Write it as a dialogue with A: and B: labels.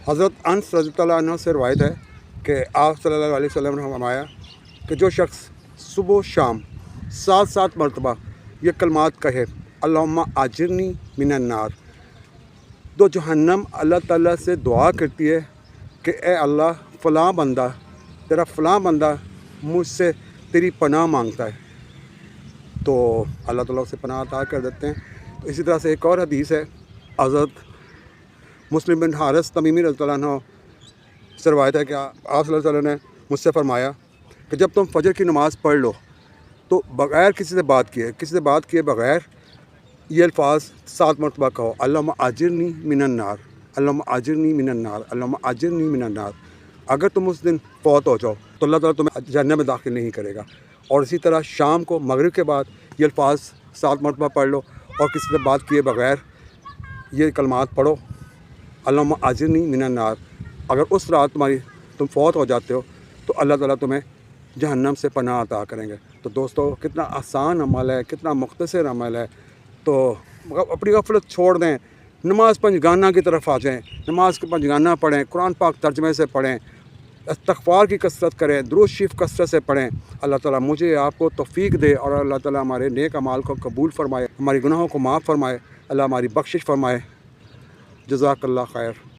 A: حضرت انس رضی اللہ عنہ سے روایت ہے کہ آپ صلی اللہ علیہ وسلم نے فرمایا کہ جو شخص صبح و شام 7 مرتبہ یہ کلمات کہے اللہم اجرنی من النار، تو جہنم اللہ تعالیٰ سے دعا کرتی ہے کہ اے اللہ فلاں بندہ، تیرا فلاں بندہ مجھ سے تیری پناہ مانگتا ہے، تو اللہ تعالیٰ اسے پناہ عطا کر دیتے ہیں۔ تو اسی طرح سے ایک اور حدیث ہے، حضرت مسلم بن حارث تمیمی رضی اللہ عنہ سے روایت ہے کہ آپ صلی اللہ علیہ وسلم نے مجھ سے فرمایا کہ جب تم فجر کی نماز پڑھ لو تو بغیر کسی سے بات کیے بغیر یہ الفاظ 7 مرتبہ کہو، اللہم اجرنی من النار، اللہم اجرنی من النار، اللہم اجرنی من النار۔ اگر تم اس دن فوت ہو جاؤ تو اللہ تعالیٰ تمہیں جہنم میں داخل نہیں کرے گا۔ اور اسی طرح شام کو مغرب کے بعد یہ الفاظ 7 مرتبہ پڑھ لو اور کسی سے بات کیے بغیر یہ کلمات پڑھو، اللہم اجرنی من النار۔ اگر اس رات تم فوت ہو جاتے ہو تو اللہ تعالیٰ تمہیں جہنم سے پناہ عطا کریں گے۔ تو دوستو کتنا آسان عمل ہے، کتنا مختصر عمل ہے، تو اپنی غفلت چھوڑ دیں، نماز پنجگانہ کی طرف آ جائیں، نماز کے پنجگانہ پڑھیں، قرآن پاک ترجمے سے پڑھیں، استغفار کی کثرت کریں، درود شریف کثرت سے پڑھیں۔ اللہ تعالیٰ مجھے آپ کو توفیق دے اور اللہ تعالیٰ ہمارے نیک اعمال کو قبول فرمائے، ہماری گناہوں کو معاف فرمائے، اللہ ہماری بخشش فرمائے۔ جزاک اللہ خیر۔